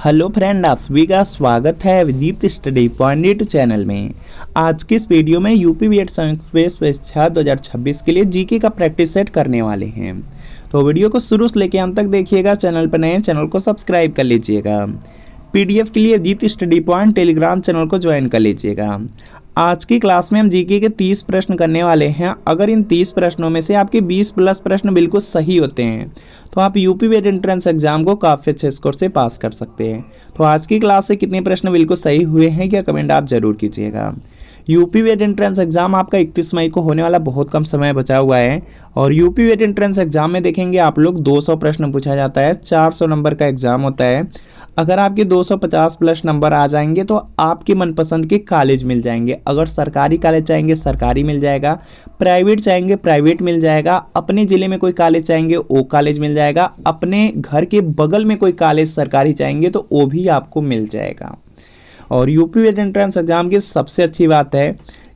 Hello friend, आप सभी का स्वागत है विदित स्टडी पॉइंट चैनल में। आज की इस वीडियो में यूपी बीएड संयुक्त परीक्षा 2026 के लिए जीके का प्रैक्टिस सेट करने वाले हैं। तो वीडियो को शुरू से लेकर अंत तक देखिएगा। चैनल पर नए चैनल को सब्सक्राइब कर लीजिएगा। पीडीएफ के लिए विदित स्टडी पॉइंट टेलीग्राम चैनल को ज्वाइन कर लीजिएगा। आज की क्लास में हम जीके के 30 प्रश्न करने वाले हैं। अगर इन 30 प्रश्नों में से आपके 20 प्लस प्रश्न बिल्कुल सही होते हैं तो आप यूपी बीएड एंट्रेंस एग्जाम को काफ़ी अच्छे स्कोर से पास कर सकते हैं। तो आज की क्लास से कितने प्रश्न बिल्कुल सही हुए हैं क्या कमेंट आप जरूर कीजिएगा। यूपी बीएड एंट्रेंस एग्जाम आपका 31 मई को होने वाला, बहुत कम समय बचा हुआ है। और यूपी बीएड एंट्रेंस एग्जाम में देखेंगे आप लोग 200 प्रश्न पूछा जाता है, 400 नंबर का एग्जाम होता है। अगर आपके 250 प्लस नंबर आ जाएंगे तो आपके मनपसंद के कॉलेज मिल जाएंगे। अगर सरकारी कॉलेज चाहेंगे सरकारी मिल जाएगा, प्राइवेट चाहेंगे प्राइवेट मिल जाएगा, अपने ज़िले में कोई कॉलेज चाहेंगे वो कॉलेज मिल जाएगा, अपने घर के बगल में कोई कॉलेज सरकारी चाहेंगे तो वो भी आपको मिल जाएगा। और यूपी बीएड एंट्रेंस एग्जाम की सबसे अच्छी बात है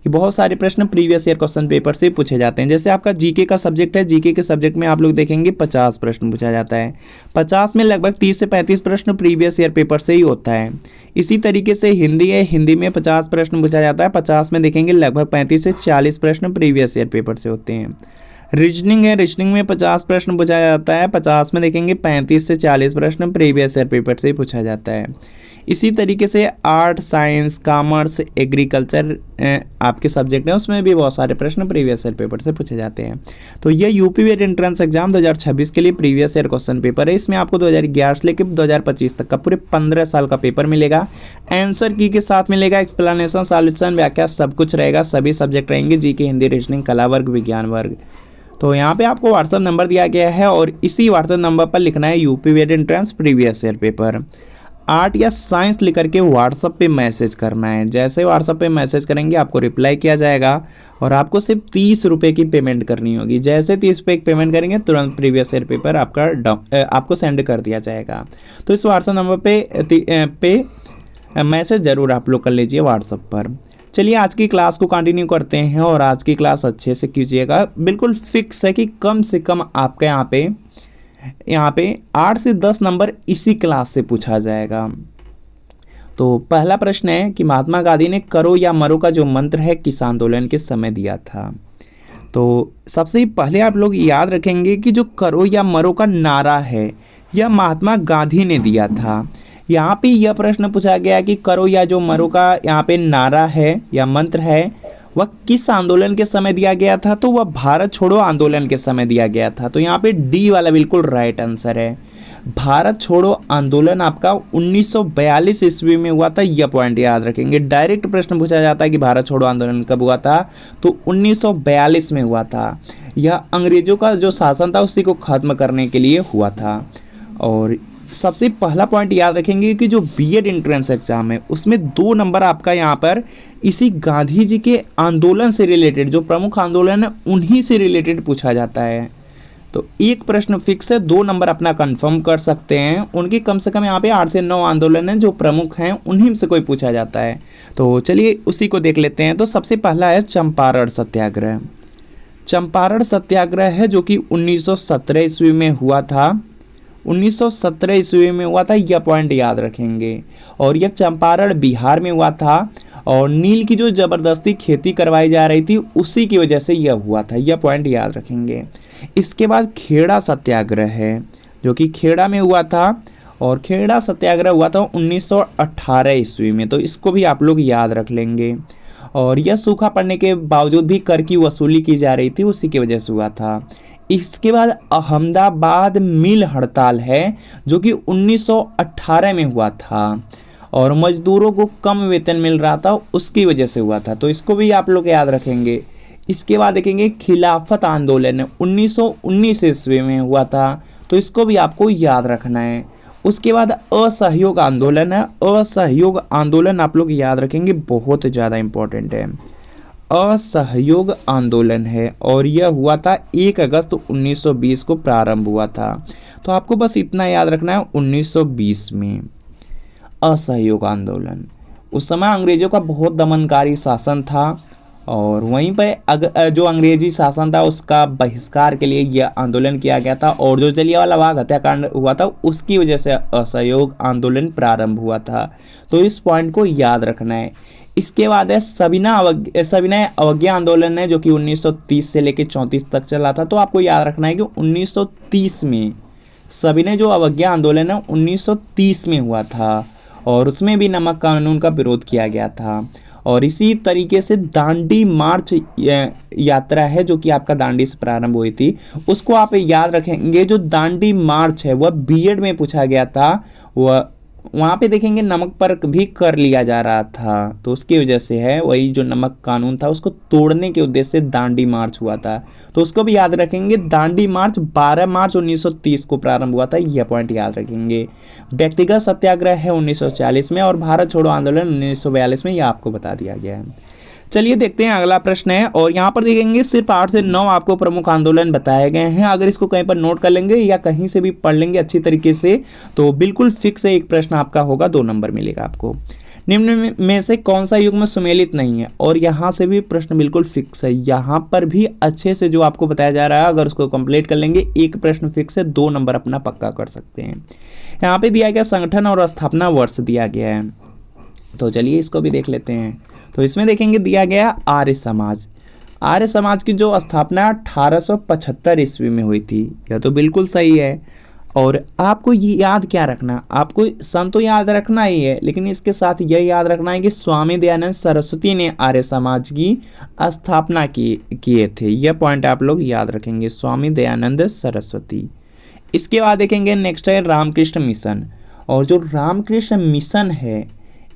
कि बहुत सारे प्रश्न प्रीवियस ईयर क्वेश्चन पेपर से पूछे जाते हैं। जैसे आपका जीके का सब्जेक्ट है, जीके के सब्जेक्ट में आप लोग देखेंगे 50 प्रश्न पूछा जाता है। 50 में लगभग 30 से 35 प्रश्न प्रीवियस ईयर पेपर से ही होता है। इसी तरीके से हिंदी है, हिंदी में 50 प्रश्न पूछा जाता है। 50 में देखेंगे लगभग 35 से 40 प्रश्न प्रीवियस ईयर पेपर से होते हैं। रीजनिंग है, रीजनिंग में 50 प्रश्न पूछा जाता है। 50 में देखेंगे 35 से 40 प्रश्न प्रीवियस ईयर पेपर से ही पूछा जाता है। इसी तरीके से आर्ट, साइंस, कॉमर्स, एग्रीकल्चर आपके सब्जेक्ट हैं, उसमें भी बहुत सारे प्रश्न प्रीवियस ईयर पेपर से पूछे जाते हैं। तो ये यूपी बीएड एंट्रेंस एग्जाम 2026 के लिए प्रीवियस ईयर क्वेश्चन पेपर है। इसमें आपको 2011 से लेकर 2025 तक का पूरे 15 साल का पेपर मिलेगा। आंसर की के साथ मिलेगा, एक्सप्लेनेशन, सॉल्यूशन, व्याख्या सब कुछ रहेगा। सभी सब्जेक्ट रहेंगे, जीके, हिंदी, रीजनिंग, कला वर्ग, विज्ञान वर्ग। तो यहाँ पे आपको व्हाट्सअप नंबर दिया गया है और इसी व्हाट्सअप नंबर पर लिखना है UP BEd entrance previous year paper. Art या साइंस लिख करके व्हाट्सअप पे मैसेज करना है। जैसे व्हाट्सअप पे मैसेज करेंगे आपको रिप्लाई किया जाएगा और आपको सिर्फ 30 रुपये की पेमेंट करनी होगी। जैसे 30 रुपये की पेमेंट करेंगे तुरंत प्रीवियस ईयर पेपर आपको सेंड कर दिया जाएगा। तो इस व्हाट्सअप नंबर पे मैसेज ज़रूर आप लोग कर लीजिए व्हाट्सअप पर। चलिए आज की क्लास को कंटिन्यू करते हैं और आज की क्लास अच्छे से कीजिएगा। बिल्कुल फिक्स है कि कम से कम आपका यहाँ पे 8 से 10 नंबर इसी क्लास से पूछा जाएगा। तो पहला प्रश्न है कि महात्मा गांधी ने करो या मरो का जो मंत्र है किस आंदोलन के समय दिया था। तो सबसे पहले आप लोग याद रखेंगे कि जो करो या मरो का नारा है यह महात्मा गांधी ने दिया था। यहाँ पे यह प्रश्न पूछा गया कि करो या जो मरो का यहाँ पे नारा है या मंत्र है वह किस आंदोलन के समय दिया गया था। तो वह भारत छोड़ो आंदोलन के समय दिया गया था। तो यहाँ पे डी वाला बिल्कुल राइट आंसर है। भारत छोड़ो आंदोलन आपका 1942 ईस्वी में हुआ था। यह पॉइंट याद रखेंगे। डायरेक्ट प्रश्न पूछा जाता है कि भारत छोड़ो आंदोलन कब हुआ था, तो 1942 में हुआ था। यह अंग्रेजों का जो शासन था उसी को खत्म करने के लिए हुआ था। और सबसे पहला पॉइंट याद रखेंगे कि जो बीएड एंट्रेंस एग्जाम है उसमें 2 नंबर आपका यहाँ पर इसी गांधी जी के आंदोलन से रिलेटेड, जो प्रमुख आंदोलन है उन्हीं से रिलेटेड पूछा जाता है। तो एक प्रश्न फिक्स है, 2 नंबर अपना कंफर्म कर सकते हैं। उनकी कम से कम यहाँ पे 8 से 9 आंदोलन हैं जो प्रमुख हैं, उन्हीं से कोई पूछा जाता है। तो चलिए उसी को देख लेते हैं। तो सबसे पहला है चंपारण सत्याग्रह। चंपारण सत्याग्रह है जो कि 1917 ईस्वी में हुआ था। 1917 ईस्वी में हुआ था, यह पॉइंट याद रखेंगे। और यह चंपारण बिहार में हुआ था और नील की जो ज़बरदस्ती खेती करवाई जा रही थी उसी की वजह से यह हुआ था। यह पॉइंट याद रखेंगे। इसके बाद खेड़ा सत्याग्रह है जो कि खेड़ा में हुआ था और खेड़ा सत्याग्रह हुआ था 1918 ईस्वी में। तो इसको भी आप लोग याद रख लेंगे। और यह सूखा पड़ने के बावजूद भी कर की वसूली की जा रही थी, उसी की वजह से हुआ था। इसके बाद अहमदाबाद मिल हड़ताल है जो कि 1918 में हुआ था और मजदूरों को कम वेतन मिल रहा था, उसकी वजह से हुआ था। तो इसको भी आप लोग याद रखेंगे। इसके बाद देखेंगे खिलाफत आंदोलन 1919 ईस्वी में हुआ था, तो इसको भी आपको याद रखना है। उसके बाद असहयोग आंदोलन है। असहयोग आंदोलन आप लोग याद रखेंगे, बहुत ज़्यादा इम्पोर्टेंट है। असहयोग आंदोलन है और यह हुआ था 1 अगस्त 1920 को प्रारंभ हुआ था। तो आपको बस इतना याद रखना है, 1920 में असहयोग आंदोलन। उस समय अंग्रेजों का बहुत दमनकारी शासन था और वहीं पे जो अंग्रेजी शासन था उसका बहिष्कार के लिए यह आंदोलन किया गया था, और जो जलियांवाला बाग हत्याकांड हुआ था उसकी वजह से असहयोग आंदोलन प्रारंभ हुआ था। तो इस पॉइंट को याद रखना है। इसके बाद है सविनय अवज्ञा आंदोलन है, जो कि 1930 से लेकर 34 तक चला था। तो आपको याद रखना है कि 1930 में सविनय जो अवज्ञा आंदोलन है 1930 में हुआ था, और उसमें भी नमक कानून का विरोध किया गया था। और इसी तरीके से दांडी मार्च यात्रा है, जो कि आपका दांडी से प्रारंभ हुई थी, उसको आप याद रखेंगे। जो दांडी मार्च है वह बीएड में पूछा गया था, वह वहाँ पे देखेंगे नमक पर भी कर लिया जा रहा था, तो उसकी वजह से है, वही जो नमक कानून था उसको तोड़ने के उद्देश्य से दांडी मार्च हुआ था। तो उसको भी याद रखेंगे। दांडी मार्च 12 मार्च 1930 को प्रारंभ हुआ था, यह पॉइंट याद रखेंगे। व्यक्तिगत सत्याग्रह है 1940 में, और भारत छोड़ो आंदोलन 1942 में, यह आपको बता दिया गया है। चलिए देखते हैं अगला प्रश्न है, और यहाँ पर देखेंगे सिर्फ 8 से 9 आपको प्रमुख आंदोलन बताए गए हैं। अगर इसको कहीं पर नोट कर लेंगे या कहीं से भी पढ़ लेंगे अच्छी तरीके से तो बिल्कुल फिक्स है, एक प्रश्न आपका होगा, 2 नंबर मिलेगा आपको। निम्न में से कौन सा युग्म सुमेलित नहीं है, और यहाँ से भी प्रश्न बिल्कुल फिक्स है। यहाँ पर भी अच्छे से जो आपको बताया जा रहा है अगर उसको कंप्लीट कर लेंगे, एक प्रश्न फिक्स है, 2 नंबर अपना पक्का कर सकते हैं। यहाँ पे दिया गया संगठन और स्थापना वर्ष दिया गया है, तो चलिए इसको भी देख लेते हैं। तो इसमें देखेंगे दिया गया आर्य समाज। आर्य समाज की जो स्थापना 1875 ईस्वी में हुई थी, यह तो बिल्कुल सही है। और आपको ये याद क्या रखना, आपको सन तो याद रखना ही है, लेकिन इसके साथ यह याद रखना है कि स्वामी दयानंद सरस्वती ने आर्य समाज की स्थापना किए थे। यह पॉइंट आप लोग याद रखेंगे, स्वामी दयानंद सरस्वती। इसके बाद देखेंगे नेक्स्ट है रामकृष्ण मिशन। और जो रामकृष्ण मिशन है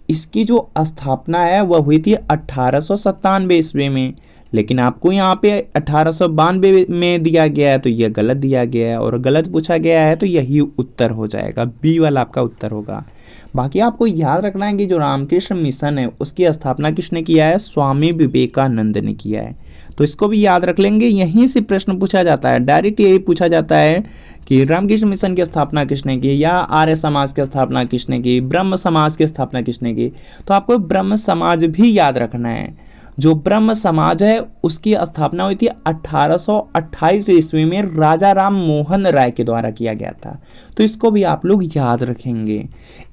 इसकी जो स्थापना है वह हुई थी 1897 ईस्वी में, लेकिन आपको यहाँ पे 1892 में दिया गया है, तो यह गलत दिया गया है, और गलत पूछा गया है तो यही उत्तर हो जाएगा, बी वाला आपका उत्तर होगा। बाकी आपको याद रखना है कि जो रामकृष्ण मिशन है उसकी स्थापना किसने किया है, स्वामी विवेकानंद ने किया है। तो इसको भी याद रख लेंगे, यहीं से प्रश्न पूछा जाता है, डायरेक्ट यही पूछा जाता है कि रामकृष्ण मिशन की स्थापना किसने की, या आर्य समाज की स्थापना किसने की, ब्रह्म समाज की स्थापना किसने की। तो आपको ब्रह्म समाज भी याद रखना है। जो ब्रह्म समाज है उसकी स्थापना हुई थी 1828 ईस्वी में राजा राम मोहन राय के द्वारा किया गया था, तो इसको भी आप लोग याद रखेंगे।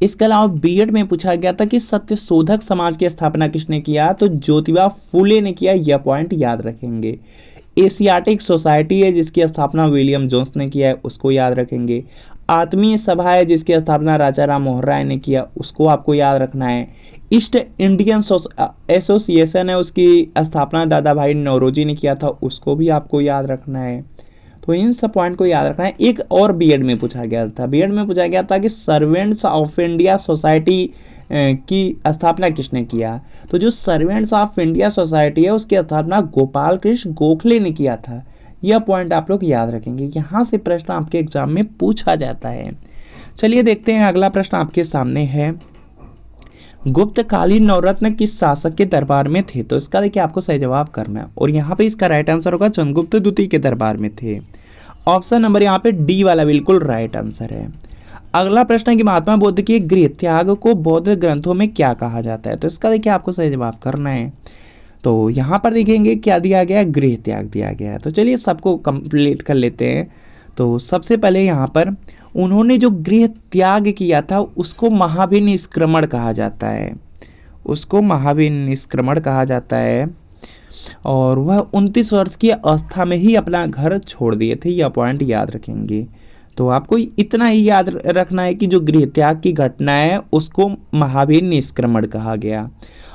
इसके अलावा बीएड में पूछा गया था कि सत्यशोधक समाज की स्थापना किसने किया, तो ज्योतिबा फूले ने किया, यह पॉइंट याद रखेंगे। एशियाटिक सोसाइटी है जिसकी स्थापना विलियम जोन्स ने किया है, उसको याद रखेंे। आत्मीय सभा है जिसकी स्थापना राजा राम मोहन राय ने किया, उसको आपको याद रखना है। ईस्ट इंडियन एसोसिएशन है, उसकी स्थापना दादा भाई नौरोजी ने किया था, उसको भी आपको याद रखना है। तो इन सब पॉइंट को याद रखना है। एक और बीएड में पूछा गया था, बीएड में पूछा गया था कि सर्वेंट्स ऑफ इंडिया सोसाइटी की स्थापना किसने किया, तो जो सर्वेंट्स ऑफ इंडिया सोसाइटी है उसकी स्थापना गोपाल कृष्ण गोखले ने किया था। यह पॉइंट आप लोग याद रखेंगे, यहाँ से प्रश्न आपके एग्जाम में पूछा जाता है। चलिए देखते हैं अगला प्रश्न आपके सामने है, गुप्तकालीन नवरत्न किस शासक के दरबार में थे, तो इसका देखिए आपको सही जवाब करना है, और यहाँ पे इसका राइट आंसर होगा चंद्रगुप्त द्वितीय के दरबार में थे। ऑप्शन नंबर यहाँ पे डी वाला बिल्कुल राइट आंसर है। अगला प्रश्न है कि महात्मा बुद्ध के गृह त्याग को बौद्ध ग्रंथों में क्या कहा जाता है, तो इसका देखिए आपको सही जवाब करना है। तो यहाँ पर देखेंगे क्या दिया गया है, गृह त्याग दिया गया है। तो चलिए सबको कंप्लीट कर लेते हैं। तो सबसे पहले यहाँ पर उन्होंने जो गृह त्याग किया था उसको महावीर निष्क्रमण कहा जाता है, उसको महावीर निष्क्रमण कहा जाता है, और वह 29 वर्ष की अवस्था में ही अपना घर छोड़ दिए थे, यह पॉइंट याद रखेंगे। तो आपको इतना ही याद रखना है कि जो गृह त्याग की घटना है उसको महावीर निष्क्रमण कहा गया,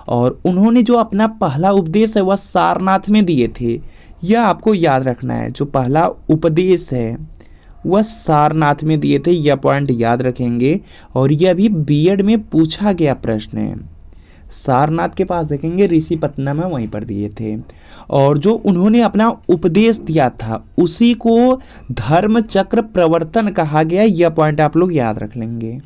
और उन्होंने जो अपना पहला उपदेश है वह सारनाथ में दिए थे, यह आपको याद रखना है। जो पहला उपदेश है वह सारनाथ में दिए थे, यह पॉइंट याद रखेंगे, और यह भी बीएड में पूछा गया प्रश्न है। सारनाथ के पास देखेंगे ऋषिपत्तनम में, वहीं पर दिए थे, और जो उन्होंने अपना उपदेश दिया था उसी को धर्म चक्र प्रवर्तन कहा गया, यह पॉइंट आप लोग याद रख लेंगे।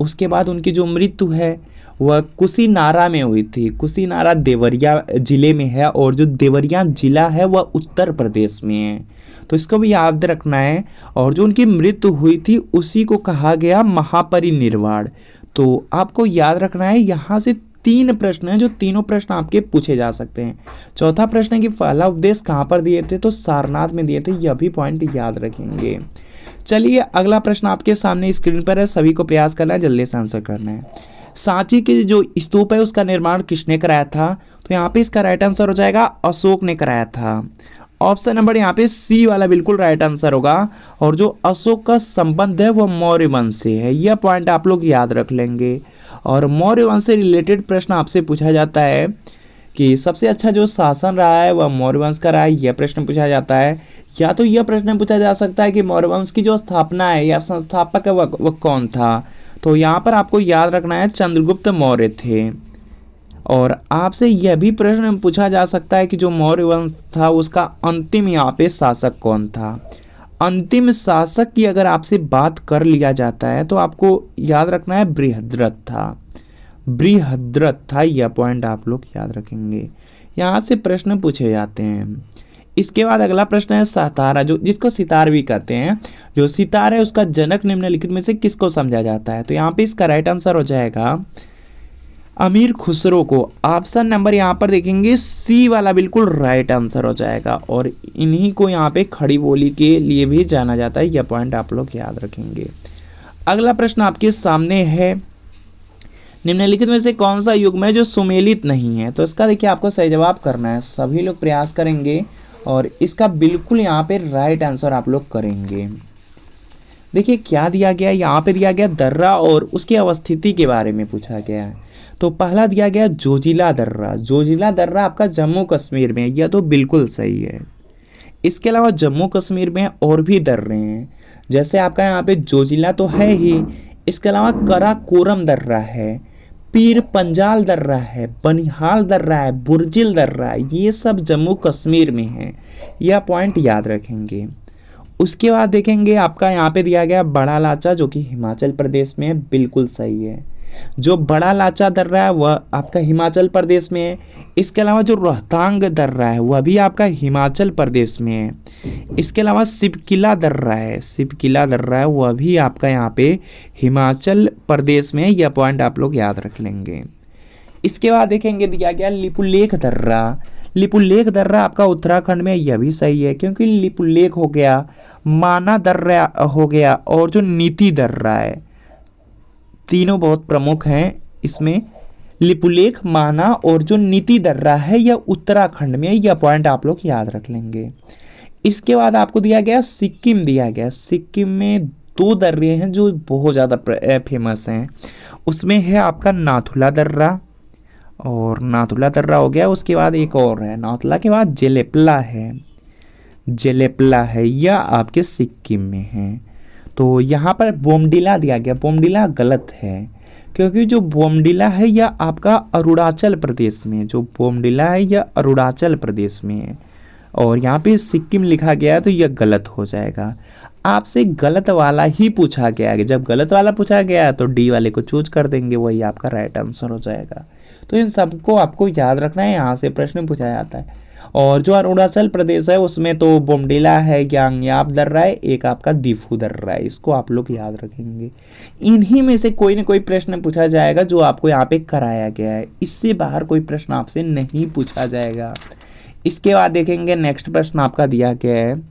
उसके बाद उनकी जो मृत्यु है वह कुशीनारा में हुई थी, कुशीनारा देवरिया जिले में है, और जो देवरिया जिला है वह उत्तर प्रदेश में है, तो इसको भी याद रखना है। और जो उनकी मृत्यु हुई थी उसी को कहा गया महापरिनिर्वाण। तो आपको याद रखना है, यहाँ से 3 प्रश्न हैं जो तीनों प्रश्न आपके पूछे जा सकते हैं। चौथा प्रश्न है कि पहला उपदेश कहाँ पर दिए थे, तो सारनाथ में दिए थे। यह भी पॉइंट याद रखेंगे। चलिए अगला प्रश्न आपके सामने स्क्रीन पर है, सभी को प्रयास करना है, जल्दी से आंसर करना है। सांची के जो स्तूप है उसका निर्माण किसने कराया था, तो यहाँ पे इसका राइट आंसर हो जाएगा अशोक ने कराया था। ऑप्शन नंबर यहाँ पे सी वाला बिल्कुल राइट आंसर होगा। और जो अशोक का संबंध है वह मौर्य वंश से है, यह पॉइंट आप लोग याद रख लेंगे। और मौर्य वंश से रिलेटेड प्रश्न आपसे पूछा जाता है कि सबसे अच्छा जो शासन रहा है वह मौर्य वंश का रहा है, यह प्रश्न पूछा जाता है। या तो यह प्रश्न पूछा जा सकता है कि मौर्य वंश की जो स्थापना है या संस्थापक है वह कौन था, तो यहाँ पर आपको याद रखना है चंद्रगुप्त मौर्य थे। और आपसे यह भी प्रश्न पूछा जा सकता है कि जो मौर्य वंश था उसका अंतिम यहाँ पे शासक कौन था। अंतिम शासक की अगर आपसे बात कर लिया जाता है तो आपको याद रखना है बृहद्रथ था। बृहद्रथ था, यह पॉइंट आप लोग याद रखेंगे। यहाँ से प्रश्न पूछे जाते हैं। इसके बाद अगला प्रश्न है सितारा, जो जिसको सितार भी कहते हैं। जो सितार है उसका जनक निम्नलिखित में से किसको समझा जाता है, तो यहाँ पे इसका राइट आंसर हो जाएगा अमीर खुसरो को। ऑप्शन नंबर यहाँ पर देखेंगे सी वाला बिल्कुल राइट आंसर हो जाएगा। और इन्हीं को यहाँ पे खड़ी बोली के लिए भी जाना जाता है, यह पॉइंट आप लोग याद रखेंगे। अगला प्रश्न आपके सामने है, निम्नलिखित में से कौन सा युग्म है जो सुमेलित नहीं है, तो इसका देखिए आपको सही जवाब करना है। सभी लोग प्रयास करेंगे और इसका बिल्कुल यहाँ पे राइट आंसर आप लोग करेंगे। देखिए क्या दिया गया है, यहाँ पे दिया गया दर्रा और उसकी अवस्थिति के बारे में पूछा गया है। तो पहला दिया गया जोजिला दर्रा। जोजिला दर्रा आपका जम्मू कश्मीर में है, यह तो बिल्कुल सही है। इसके अलावा जम्मू कश्मीर में और भी दर्रे हैं, जैसे आपका यहाँ पे जोजिला तो है ही, इसके अलावा कराकोरम दर्रा है, पीर पंजाल दर्रा है, बनिहाल दर्रा है, बुर्जिल दर्रा है, ये सब जम्मू कश्मीर में है, यह पॉइंट याद रखेंगे। उसके बाद देखेंगे आपका यहाँ पे दिया गया बड़ा लाचा, जो कि हिमाचल प्रदेश में है, बिल्कुल सही है। जो बड़ा लाचा दर्रा है वह आपका हिमाचल प्रदेश में है। इसके अलावा जो रोहतांग दर्रा है वह भी आपका हिमाचल प्रदेश में है। इसके अलावा शिवकिला दर्रा है, शिवकिला दर्रा है वह भी आपका यहाँ पे हिमाचल प्रदेश में है, यह पॉइंट आप लोग याद रख लेंगे। इसके बाद देखेंगे दिया गया लिपुलेख दर्रा। लिपुलेख दर्रा आपका उत्तराखंड में, यह भी सही है क्योंकि लिपुलेख हो गया, माना दर्रा हो गया और जो नीति दर्रा है, तीनों बहुत प्रमुख हैं इसमें। लिपुलेख, माना और जो नीति दर्रा है यह उत्तराखंड में, यह पॉइंट आप लोग याद रख लेंगे। इसके बाद आपको दिया गया सिक्किम दिया गया। सिक्किम में 2 दर्रे हैं जो बहुत ज़्यादा फेमस हैं। उसमें है आपका नाथुला दर्रा, और नाथुला दर्रा हो गया। उसके बाद एक और है, नाथुला के बाद जेलेपला है, जेलेपला है, यह आपके सिक्किम में है। तो यहाँ पर बोमडिला दिया गया, बोमडिला गलत है क्योंकि जो बोमडिला है यह आपका अरुणाचल प्रदेश में, जो बोमडिला है यह अरुणाचल प्रदेश में है। और यहाँ पे सिक्किम लिखा गया है तो यह गलत हो जाएगा। आपसे गलत वाला ही पूछा गया है, जब गलत वाला पूछा गया है तो डी वाले को चूज कर देंगे, वही आपका राइट आंसर हो जाएगा। तो इन सबको आपको याद रखना है, यहाँ से प्रश्न पूछा जाता है। और जो अरुणाचल प्रदेश है उसमें तो बोमडिला है, ग्यांगयाप दर्रा है, एक आपका दीफू दर्रा है, इसको आप लोग याद रखेंगे। इन्हीं में से कोई ना कोई प्रश्न पूछा जाएगा जो आपको यहाँ पे कराया गया है, इससे बाहर कोई प्रश्न आपसे नहीं पूछा जाएगा। इसके बाद देखेंगे नेक्स्ट प्रश्न आपका दिया गया है,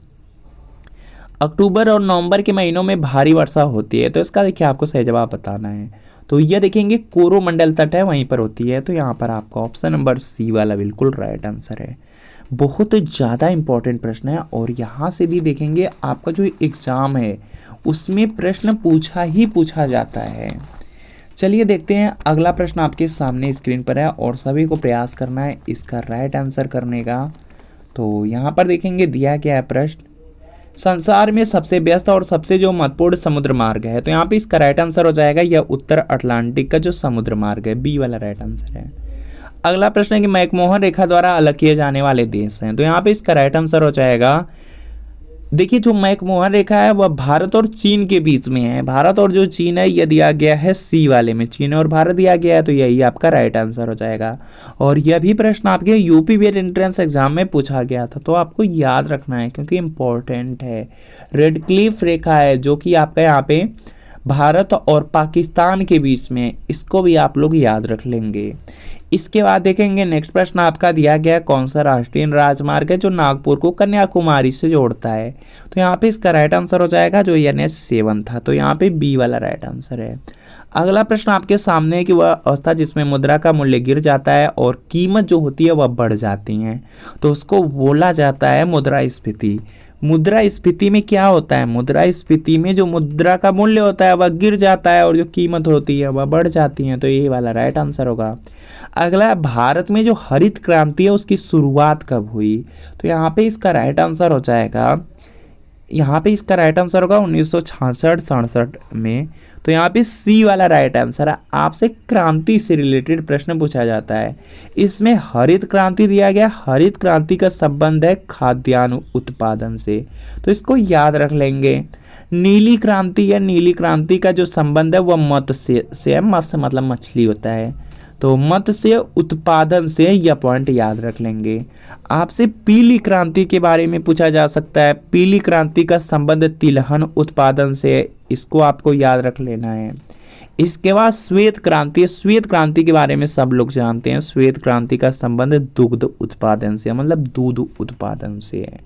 अक्टूबर और नवंबर के महीनों में भारी वर्षा होती है, तो इसका देखिए आपको सही जवाब बताना है। तो यह देखेंगे कोरोमंडल तट है वहीं पर होती है, तो यहाँ पर आपका ऑप्शन नंबर सी वाला बिल्कुल राइट आंसर है। बहुत ज़्यादा इंपॉर्टेंट प्रश्न है और यहाँ से भी देखेंगे आपका जो एग्ज़ाम है उसमें प्रश्न पूछा जाता है। चलिए देखते हैं अगला प्रश्न आपके सामने स्क्रीन पर है और सभी को प्रयास करना है इसका राइट आंसर करने का। तो यहाँ पर देखेंगे दिया गया है प्रश्न, संसार में सबसे व्यस्त और सबसे जो महत्वपूर्ण समुद्र मार्ग है, तो यहाँ पे इसका राइट आंसर हो जाएगा यह उत्तर अटलांटिक का जो समुद्र मार्ग है, बी वाला राइट आंसर है। अगला प्रश्न है कि मैकमोहन रेखा द्वारा अलग किए जाने वाले देश हैं, तो यहाँ पे इसका राइट आंसर हो जाएगा, देखिए जो मैकमोहन रेखा है वह भारत और चीन के बीच में है। भारत और जो चीन है यह दिया गया है सी वाले में, चीन और भारत दिया गया है, तो यही आपका राइट आंसर हो जाएगा। और यह भी प्रश्न आपके यूपी बीएड एंट्रेंस एग्जाम में पूछा गया था, तो आपको याद रखना है क्योंकि इम्पोर्टेंट है। रेड क्लिफ रेखा है जो कि आपका यहाँ पे भारत और पाकिस्तान के बीच में, इसको भी आप लोग याद रख लेंगे। इसके बाद देखेंगे नेक्स्ट प्रश्न आपका दिया गया कौन सा राष्ट्रीय राजमार्ग है जो नागपुर को कन्याकुमारी से जोड़ता है। तो यहाँ पे इसका राइट आंसर हो जाएगा जो NH7 था, तो यहाँ पे बी वाला राइट आंसर है। अगला प्रश्न आपके सामने है कि वह अवस्था जिसमें मुद्रा का मूल्य गिर जाता है और कीमत जो होती है वह बढ़ जाती है, तो उसको बोला जाता है मुद्रास्फीति। मुद्रास्फीति में क्या होता है, मुद्रास्फीति में जो मुद्रा का मूल्य होता है वह गिर जाता है और जो कीमत होती है वह बढ़ जाती है, तो ये वाला राइट आंसर होगा। अगला, भारत में जो हरित क्रांति है उसकी शुरुआत कब हुई, तो यहाँ पे इसका राइट आंसर हो जाएगा, यहाँ पे इसका राइट आंसर होगा 1966-67 में, तो यहाँ पे सी वाला राइट आंसर है। आपसे क्रांति से रिलेटेड प्रश्न पूछा जाता है, इसमें हरित क्रांति दिया गया, हरित क्रांति का संबंध है खाद्यान्न उत्पादन से, तो इसको याद रख लेंगे। नीली क्रांति या नीली क्रांति का जो संबंध है वह मत्स्य से है, मत्स्य मतलब मछली होता है, तो मत्स्य उत्पादन से यह पॉइंट याद रख लेंगे। आपसे पीली क्रांति के बारे में पूछा जा सकता है, पीली क्रांति का संबंध तिलहन उत्पादन से, इसको आपको याद रख लेना है। इसके बाद श्वेत क्रांति, श्वेत क्रांति के बारे में सब लोग जानते हैं, श्वेत क्रांति का संबंध दुग्ध उत्पादन से, मतलब दूध उत्पादन से है,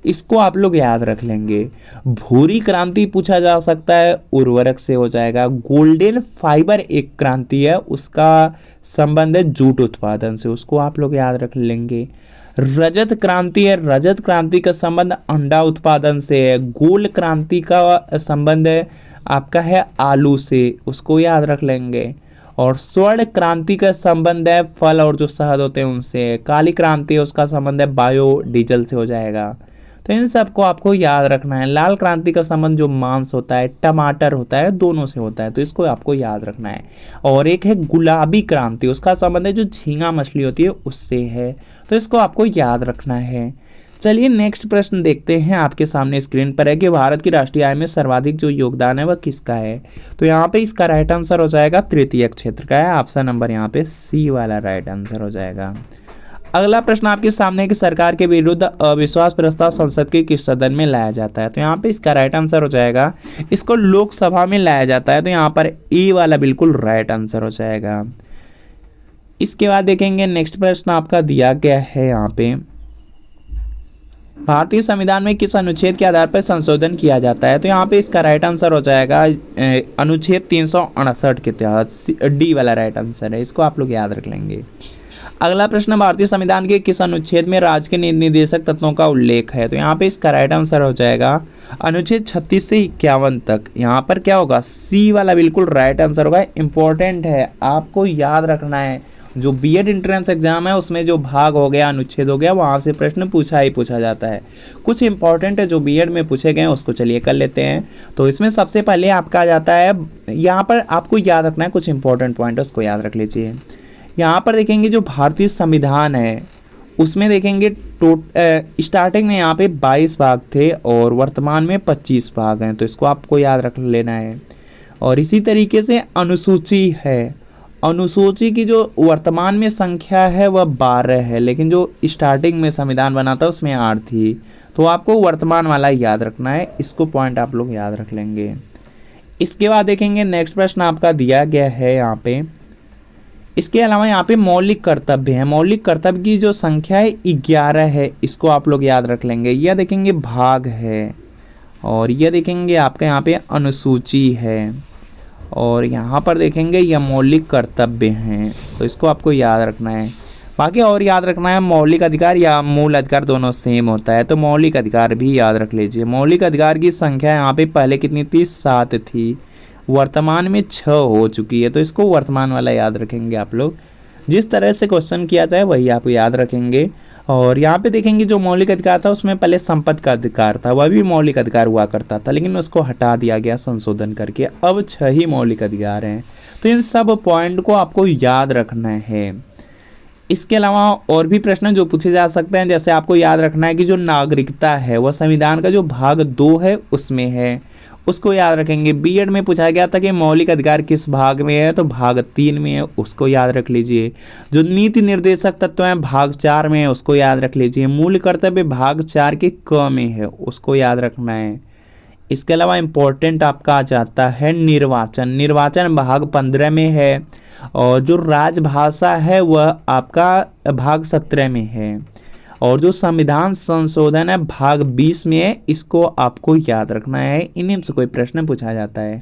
इसको आप लोग याद रख लेंगे। भूरी क्रांति पूछा जा सकता है, उर्वरक से हो जाएगा। गोल्डन फाइबर एक क्रांति है, उसका संबंध है जूट उत्पादन से, उसको आप लोग याद रख लेंगे। रजत क्रांति है, रजत क्रांति का संबंध अंडा उत्पादन से है। गोल क्रांति का संबंध है आपका है आलू से, उसको याद रख लेंगे। और स्वर्ण क्रांति का संबंध है फल और जो शहद होते हैं उनसे। काली क्रांति है, उसका संबंध है बायोडीजल से हो जाएगा, तो इन सबको आपको याद रखना है। लाल क्रांति का संबंध जो मांस होता है, टमाटर होता है, दोनों से होता है, तो इसको आपको याद रखना है। और एक है गुलाबी क्रांति, उसका संबंध है जो झींगा मछली होती है उससे है, तो इसको आपको याद रखना है। चलिए नेक्स्ट प्रश्न देखते हैं, आपके सामने स्क्रीन पर है कि भारत की राष्ट्रीय आय में सर्वाधिक जो योगदान है वह किसका है, तो यहाँ पे इसका राइट आंसर हो जाएगा तृतीय क्षेत्र का है, ऑप्शन नंबर यहाँ पे सी वाला राइट आंसर हो जाएगा। अगला प्रश्न आपके सामने है कि सरकार के विरुद्ध अविश्वास प्रस्ताव संसद के किस सदन में लाया जाता है, तो यहाँ पे इसका राइट आंसर हो जाएगा, इसको लोकसभा में लाया जाता है, तो यहाँ पर ए वाला बिल्कुल राइट आंसर हो जाएगा। इसके बाद देखेंगे नेक्स्ट प्रश्न आपका दिया गया है यहाँ पे, भारतीय संविधान में किस अनुच्छेद के आधार पर संशोधन किया जाता है, तो यहाँ पे इसका राइट आंसर हो जाएगा अनुच्छेद 368 के तहत, डी वाला राइट आंसर है, इसको आप लोग याद रख लेंगे। अगला प्रश्न, भारतीय संविधान के किस अनुच्छेद में राज्य के निर्देशक तत्वों का उल्लेख है, तो यहाँ पे इसका राइट आंसर हो जाएगा अनुच्छेद 36 से 51 तक, यहाँ पर क्या होगा, सी वाला बिल्कुल राइट आंसर होगा। इंपॉर्टेंट है, आपको याद रखना है, जो बीएड एंट्रेंस एग्जाम है उसमें जो भाग हो गया, अनुच्छेद हो गया, वहाँ से प्रश्न पूछा ही पूछा जाता है। कुछ इंपॉर्टेंट है जो बीएड में पूछे गए हैं, उसको चलिए कर लेते हैं। तो इसमें सबसे पहले आपका आ जाता है, यहाँ पर आपको याद रखना है कुछ इंपॉर्टेंट पॉइंट, उसको याद रख लीजिए। यहाँ पर देखेंगे जो भारतीय संविधान है उसमें देखेंगे स्टार्टिंग में यहाँ पे 22 भाग थे और वर्तमान में 25 भाग हैं, तो इसको आपको याद रख लेना है। और इसी तरीके से अनुसूची है, अनुसूची की जो वर्तमान में संख्या है वह 12 है, लेकिन जो स्टार्टिंग में संविधान बना था उसमें 8 थी, तो आपको वर्तमान वाला याद रखना है, इसको पॉइंट आप लोग याद रख लेंगे। इसके बाद देखेंगे नेक्स्ट प्रश्न आपका दिया गया है यहाँ पे, इसके अलावा यहाँ पे मौलिक कर्तव्य है, मौलिक कर्तव्य की जो संख्या है 11 है, इसको आप लोग याद रख लेंगे। यह देखेंगे भाग है, और यह देखेंगे आपका यहाँ पे अनुसूची है, और यहाँ पर देखेंगे यह मौलिक कर्तव्य हैं, तो इसको आपको याद रखना है। बाकी और याद रखना है, मौलिक अधिकार या मूल अधिकार दोनों सेम होता है, तो मौलिक अधिकार भी याद रख लीजिए। मौलिक अधिकार की संख्या यहाँ पे पहले कितनी थी, 7 थी, वर्तमान में 6 हो चुकी है, तो इसको वर्तमान वाला याद रखेंगे आप लोग। जिस तरह से क्वेश्चन किया जाए वही आप याद रखेंगे। और यहाँ पे देखेंगे जो मौलिक अधिकार था उसमें पहले संपत्ति का अधिकार था, वह भी मौलिक अधिकार हुआ करता था, लेकिन उसको हटा दिया गया संशोधन करके, अब 6 ही मौलिक अधिकार हैं, तो इन सब पॉइंट को आपको याद रखना है। इसके अलावा और भी प्रश्न जो पूछे जा सकते हैं, जैसे आपको याद रखना है कि जो नागरिकता है वह संविधान का जो भाग 2 है उसमें है, उसको याद रखेंगे। बीएड में पूछा गया था कि मौलिक अधिकार किस भाग में है, तो भाग 3 में है, उसको याद रख लीजिए। जो नीति निर्देशक तत्व हैं भाग 4 में है, उसको याद रख लीजिए। मूल कर्तव्य भाग 4 के क में है, उसको याद रखना है। इसके अलावा इम्पोर्टेंट आपका आ जाता है निर्वाचन। निर्वाचन भाग 15 में है और जो राजभाषा है वह आपका भाग 17 में है और जो संविधान संशोधन है भाग 20 में है। इसको आपको याद रखना है, इन्हीं से कोई प्रश्न पूछा जाता है।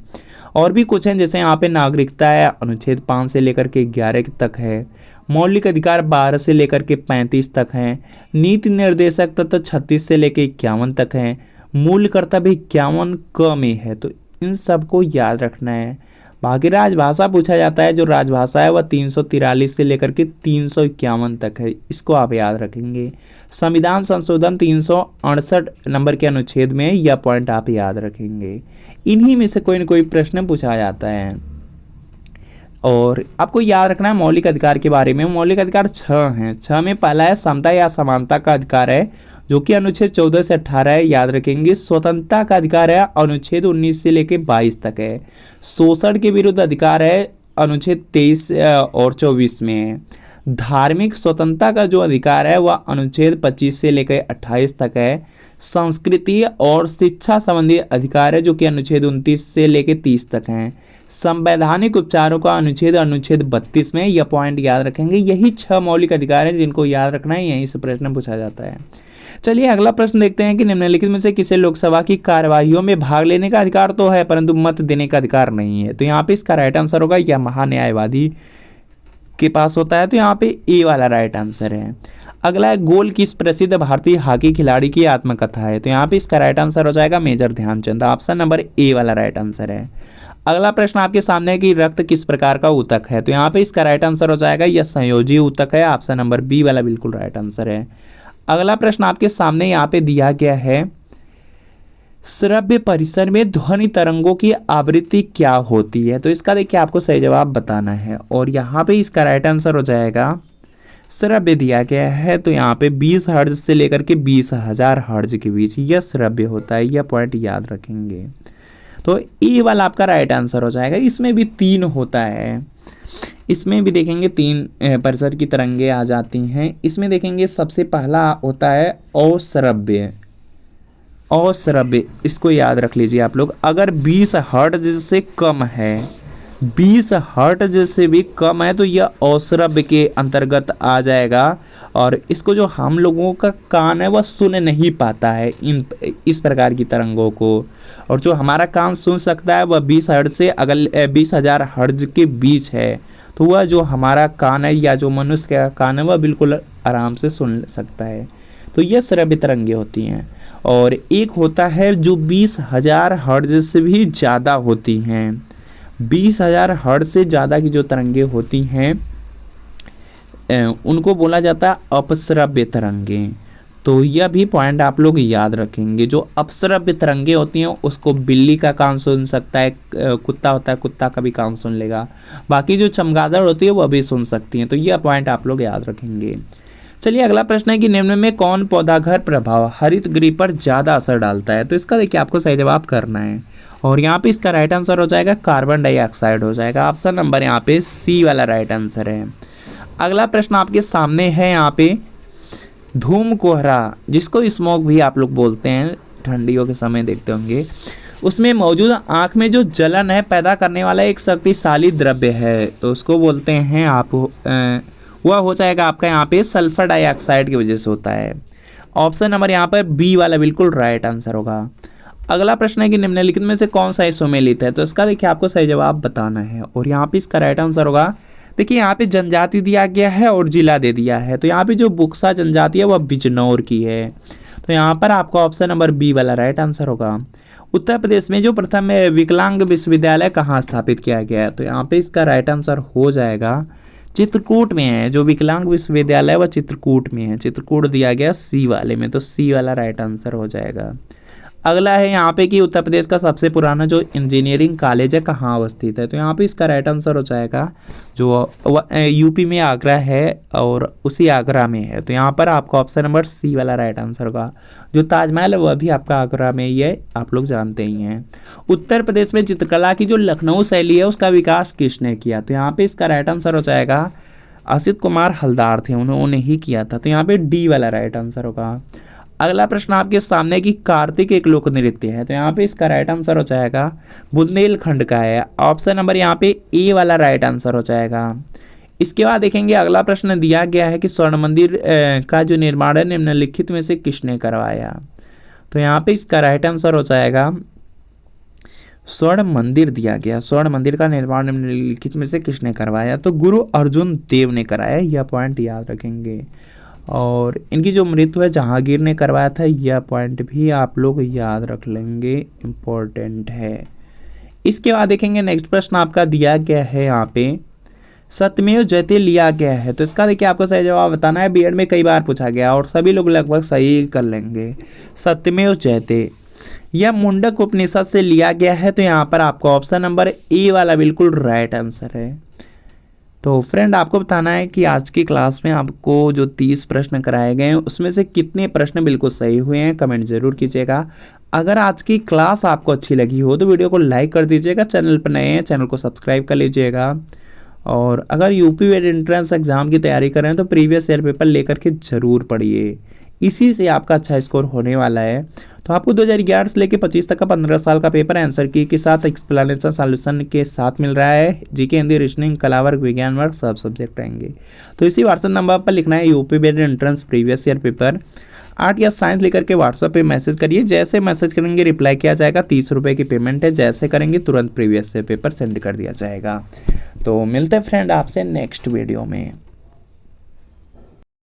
और भी कुछ हैं, जैसे यहाँ पे नागरिकता है, अनुच्छेद 5 से लेकर के 11 तक है। मौलिक अधिकार 12 से लेकर के 35 तक हैं। नीति निर्देशक तत्व 36 से लेकर 51 तक हैं। मूल कर्तव्य 51 क में है, तो इन सबको याद रखना है। बाकी राजभाषा पूछा जाता है, जो राजभाषा है वह 343 से लेकर के 351 तक है, इसको आप याद रखेंगे। संविधान संशोधन 368 नंबर के अनुच्छेद में यह पॉइंट आप याद रखेंगे। इन्हीं में से कोई न कोई प्रश्न पूछा जाता है। और आपको याद रखना है मौलिक अधिकार के बारे में। मौलिक अधिकार 6 हैं। 6 में पहला है समता या समानता का अधिकार है, जो कि अनुच्छेद 14 से 18 है, याद रखेंगे। स्वतंत्रता का अधिकार है, अनुच्छेद 19 से लेकर 22 तक है। शोषण के विरुद्ध अधिकार है, अनुच्छेद 23 और 24 में है। धार्मिक स्वतंत्रता का जो अधिकार है वह अनुच्छेद 25 से लेकर 28 तक है। संस्कृति और शिक्षा संबंधी अधिकार है, जो कि अनुच्छेद 29 से लेकर 30 तक हैं। संवैधानिक उपचारों का अनुच्छेद 32 में, यह पॉइंट याद रखेंगे। यही 6 मौलिक अधिकार हैं जिनको याद रखना है, यहीं से प्रश्न पूछा जाता है। चलिए अगला प्रश्न देखते हैं कि निम्नलिखित में से किसे लोकसभा की कार्यवाहियों में भाग लेने का अधिकार तो है परंतु मत देने का अधिकार नहीं है। तो यहाँ पे इसका राइट आंसर होगा यह महान्यायवादी के पास होता है, तो यहाँ पे ए वाला राइट आंसर है। अगला है गोल किस प्रसिद्ध भारतीय हॉकी खिलाड़ी की आत्मकथा है, तो यहाँ पे इसका राइट आंसर हो जाएगा major Dhyanchand. Option number A वाला राइट आंसर है। अगला प्रश्न आपके सामने है कि रक्त किस प्रकार का ऊतक है, तो यहाँ पे इसका राइट आंसर हो जाएगा यह संयोजी ऊतक है। ऑप्शन नंबर बी वाला बिल्कुल राइट आंसर है। अगला प्रश्न आपके सामने यहाँ पे दिया गया है, श्रव्य परिसर में ध्वनि तरंगों की आवृत्ति क्या होती है, तो इसका देखिए आपको सही जवाब बताना है। और यहाँ पे इसका राइट आंसर हो जाएगा, श्रव्य दिया गया है तो यहाँ पे 20 हर्ट्ज से लेकर के 20,000 हर्ट्ज के बीच यह श्रव्य होता है, यह पॉइंट याद रखेंगे। तो ए वाला आपका राइट आंसर हो जाएगा। इसमें भी 3 होता है, इसमें भी देखेंगे 3 परिसर की तरंगे आ जाती हैं। इसमें देखेंगे सबसे पहला होता है अश्रव्य। अश्रव्य इसको याद रख लीजिए आप लोग। अगर 20 हर्ट्ज से कम है, 20 हर्ट्ज से भी कम है, तो यह अश्रव्य के अंतर्गत आ जाएगा। और इसको जो हम लोगों का कान है वह सुन नहीं पाता है इस प्रकार की तरंगों को, और जो हमारा कान सुन सकता है वह 20 हर्ट्ज से अगर 20,000 हर्ट्ज के बीच है, तो वह जो हमारा कान है या जो मनुष्य का कान है वह बिल्कुल आराम से सुन सकता है। तो यह श्रव्य तरंगे होती हैं। और एक होता है जो 20,000 हर्ट्ज से भी ज़्यादा होती हैं। 20,000 हर्ट्ज से ज़्यादा की जो तरंगे होती हैं उनको बोला जाता है अपश्रव्य तरंगे। तो यह भी पॉइंट आप लोग याद रखेंगे। जो अपश्रव्य तरंगे होती हैं उसको बिल्ली का कान सुन सकता है, कुत्ता होता है कुत्ता का भी कान सुन लेगा, बाकी जो चमगादड़ होती है वह भी सुन सकती हैं। तो यह पॉइंट आप लोग याद रखेंगे। चलिए अगला प्रश्न है कि निम्न में कौन पौधाघर प्रभाव हरित गृह पर ज़्यादा असर डालता है, तो इसका देखिए आपको सही जवाब करना है। और यहाँ पे इसका राइट आंसर हो जाएगा कार्बन डाइऑक्साइड हो जाएगा। ऑप्शन नंबर यहाँ पे सी वाला राइट आंसर है। अगला प्रश्न आपके सामने है यहाँ पे धूम कोहरा, जिसको स्मोक भी आप लोग बोलते हैं, ठंडियों के समय देखते होंगे, उसमें मौजूद आँख में जो जलन है पैदा करने वाला एक शक्तिशाली द्रव्य है, तो उसको बोलते हैं आप वह हो जाएगा आपका यहाँ पे सल्फर डाइऑक्साइड की वजह से होता है। ऑप्शन नंबर यहाँ पर बी वाला बिल्कुल राइट आंसर होगा। अगला प्रश्न है कि निम्नलिखित में से कौन सा सुमेलित है, तो इसका देखिए आपको सही जवाब बताना है। और यहाँ पे इसका राइट आंसर होगा, देखिए यहाँ पे जनजाति दिया गया है और जिला दे दिया है। तो यहाँ पे जो बुक्सा जनजाति है वह बिजनौर की है, तो यहाँ पर आपका ऑप्शन नंबर बी वाला राइट आंसर होगा। उत्तर प्रदेश में जो प्रथम विकलांग विश्वविद्यालय कहाँ स्थापित किया गया है, तो यहाँ पे इसका राइट आंसर हो जाएगा चित्रकूट में है। जो विकलांग विश्वविद्यालय वह चित्रकूट में है, चित्रकूट दिया गया सी वाले में, तो सी वाला राइट आंसर हो जाएगा। अगला है यहाँ पे कि उत्तर प्रदेश का सबसे पुराना जो इंजीनियरिंग कॉलेज है कहाँ अवस्थित है, तो यहाँ पे इसका राइट आंसर हो जाएगा जो यूपी में आगरा है और उसी आगरा में है। तो यहाँ पर आपका ऑप्शन नंबर सी वाला राइट आंसर होगा। जो ताजमहल है वह भी आपका आगरा में ही है, आप लोग जानते ही हैं। उत्तर प्रदेश में चित्रकला की जो लखनऊ शैली है उसका विकास किसने किया, तो यहाँ पे इसका राइट आंसर हो जाएगा असित कुमार हलदार थे, उन्होंने ही किया था। तो यहाँ पे डी वाला राइट आंसर होगा। अगला प्रश्न आपके सामने कि कार्तिक एक लोक नृत्य है, तो यहाँ पे इसका राइट आंसर हो जाएगा बुंदेलखंड का है। ऑप्शन नंबर यहाँ पे ए वाला राइट आंसर हो जाएगा। इसके बाद देखेंगे अगला प्रश्न दिया गया है कि स्वर्ण मंदिर का जो निर्माण है निम्नलिखित में से किसने करवाया, तो यहाँ पे इसका राइट आंसर हो जाएगा स्वर्ण मंदिर दिया गया। स्वर्ण मंदिर का निर्माण निम्नलिखित में से किसने करवाया, तो गुरु अर्जुन देव ने कराया। यह पॉइंट याद रखेंगे। और इनकी जो मृत्यु है जहांगीर ने करवाया था, यह पॉइंट भी आप लोग याद रख लेंगे, इम्पोर्टेंट है। इसके बाद देखेंगे नेक्स्ट प्रश्न आपका दिया गया है यहाँ पे सत्यमेव जयते लिया गया है, तो इसका देखिए आपको सही जवाब बताना है। बीएड में कई बार पूछा गया और सभी लोग लगभग सही कर लेंगे। सत्यमेव जयते यह मुंडक उपनिषद से लिया गया है, तो यहाँ पर आपको ऑप्शन नंबर ए वाला बिल्कुल राइट आंसर है। तो फ्रेंड आपको बताना है कि आज की क्लास में आपको जो 30 प्रश्न कराए गए हैं उसमें से कितने प्रश्न बिल्कुल सही हुए हैं, कमेंट जरूर कीजिएगा। अगर आज की क्लास आपको अच्छी लगी हो तो वीडियो को लाइक कर दीजिएगा, चैनल पर नए हैं चैनल को सब्सक्राइब कर लीजिएगा। और अगर यूपी वेट एंट्रेंस एग्जाम की तैयारी कर रहे हैं तो प्रीवियस ईयर पेपर लेकर के जरूर पढ़िए, इसी से आपका अच्छा स्कोर होने वाला है। तो आपको 2011 से लेकर 25 तक का 15 साल का पेपर आंसर की के साथ एक्सप्लेनेशन सॉल्यूशन के साथ मिल रहा है। जीके, हिंदी, रीजनिंग, कला वर्ग, विज्ञान वर्ग सब सब्जेक्ट रहेंगे। तो इसी व्हाट्सएप नंबर पर लिखना है यूपी वेट entrance previous year paper art या साइंस लेकर के व्हाट्सएप पे मैसेज करिए। जैसे मैसेज करेंगे रिप्लाई किया जाएगा। 30 रुपये की पेमेंट है, जैसे करेंगे तुरंत प्रीवियस ईयर पेपर सेंड कर दिया जाएगा। तो मिलते हैं फ्रेंड आपसे नेक्स्ट वीडियो में।